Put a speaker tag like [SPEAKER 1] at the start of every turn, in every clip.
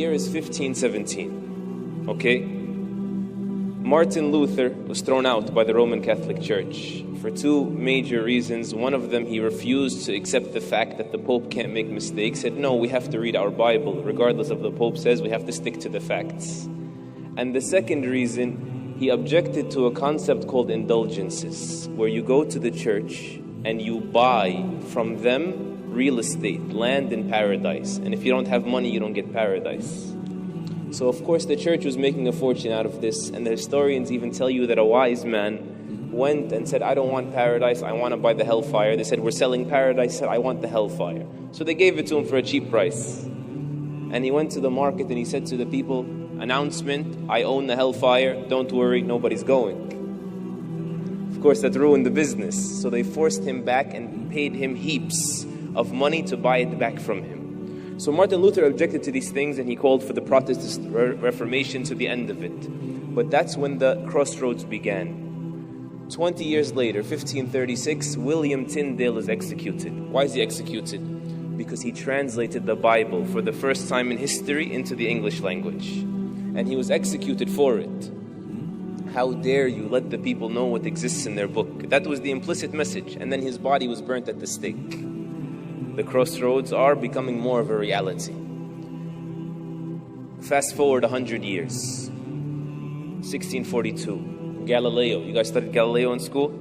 [SPEAKER 1] year is 1517, okay? Martin Luther was thrown out by the Roman Catholic Church for two major reasons. One of them, he refused to accept the fact that the Pope can't make mistakes. He said, no, we have to read our Bible. Regardless of the Pope says, we have to stick to the facts. And the second reason, he objected to a concept called indulgences, where you go to the church and you buy from them real estate, land in paradise. And if you don't have money, you don't get paradise. So of course the church was making a fortune out of this, and the historians even tell you that a wise man went and said, I don't want paradise, I want to buy the hellfire. They said, we're selling paradise. He said, I want the hellfire. So they gave it to him for a cheap price. And he went to the market and he said to the people, announcement, I own the hellfire, don't worry, nobody's going. Of course that ruined the business. So they forced him back and paid him heaps of money to buy it back from him. So Martin Luther objected to these things and he called for the Protestant Reformation to the end of it. But that's when the crossroads began. 20 years later, 1536, William Tyndale is executed. Why is he executed? Because he translated the Bible for the first time in history into the English language. And he was executed for it. How dare you let the people know what exists in their book? That was the implicit message. And then his body was burnt at the stake. The crossroads are becoming more of a reality. Fast forward 100 years. 1642. Galileo. You guys studied Galileo in school?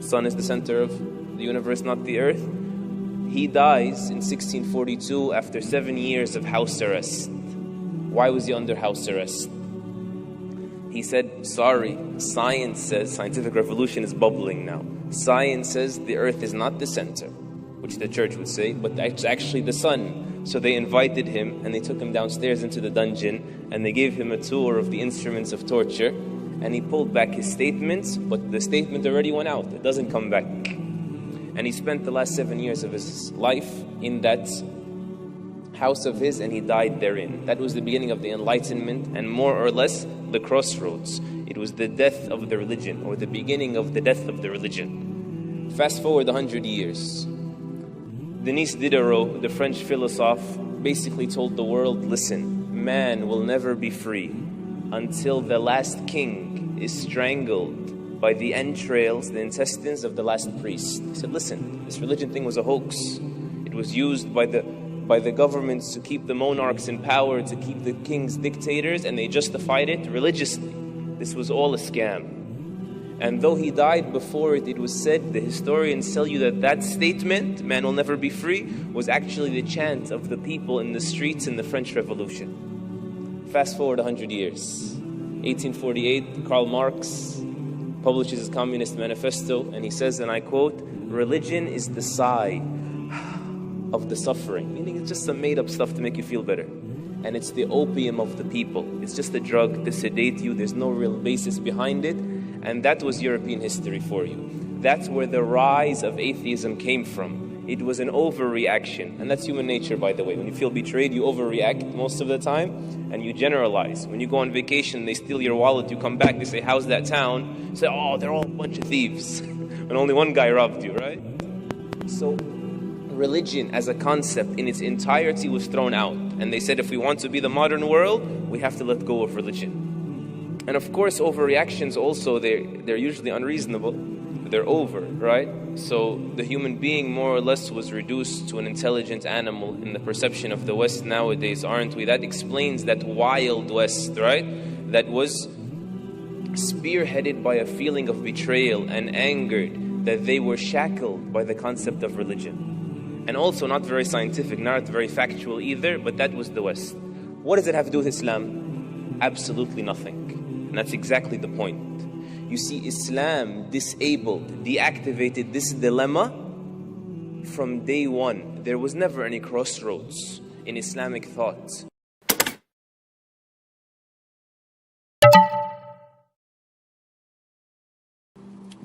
[SPEAKER 1] Sun is the center of the universe, not the earth. He dies in 1642 after 7 years of house arrest. Why was he under house arrest? He said, sorry, science says, scientific revolution is bubbling now. Science says the earth is not the center, which the church would say, but it's actually the sun. So they invited him and they took him downstairs into the dungeon and they gave him a tour of the instruments of torture, and he pulled back his statements, but the statement already went out. It doesn't come back. And he spent the last 7 years of his life in that house of his, and he died therein. That was the beginning of the Enlightenment, and more or less the crossroads. It was the death of the religion, or the beginning of the death of the religion. Fast forward 100 years. Denis Diderot, the French philosopher, basically told the world, listen, man will never be free until the last king is strangled by the entrails, the intestines of the last priest. He said, listen, this religion thing was a hoax. It was used by the governments to keep the monarchs in power, to keep the kings dictators, and they justified it religiously. This was all a scam. And though he died before it, it was said, the historians tell you that that statement, man will never be free, was actually the chant of the people in the streets in the French Revolution. Fast forward 100 years. 1848, Karl Marx publishes his Communist Manifesto, and he says, and I quote, religion is the sigh of the suffering, meaning it's just some made-up stuff to make you feel better. And it's the opium of the people. It's just a drug to sedate you. There's no real basis behind it. And that was European history for you. That's where the rise of atheism came from. It was an overreaction. And that's human nature, by the way. When you feel betrayed, you overreact most of the time, and you generalize. When you go on vacation, they steal your wallet, you come back, they say, how's that town? You say, oh, they're all a bunch of thieves. And only one guy robbed you, right? So religion as a concept in its entirety was thrown out. And they said, if we want to be the modern world, we have to let go of religion. And of course, overreactions also, they're usually unreasonable. They're over, right? So the human being more or less was reduced to an intelligent animal in the perception of the West nowadays, aren't we? That explains that wild West, right? That was spearheaded by a feeling of betrayal and angered that they were shackled by the concept of religion. And also not very scientific, not very factual either, but that was the West. What does it have to do with Islam? Absolutely nothing. And that's exactly the point. You see, Islam disabled, deactivated this dilemma from day one. There was never any crossroads in Islamic thought.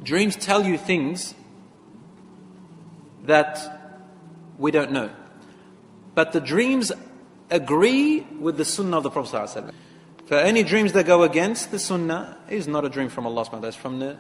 [SPEAKER 2] Dreams tell you things that we don't know. But the dreams agree with the sunnah of the Prophet ﷺ. For any dreams that go against the sunnah is not a dream from Allah subhanahu wa ta'ala, it's from the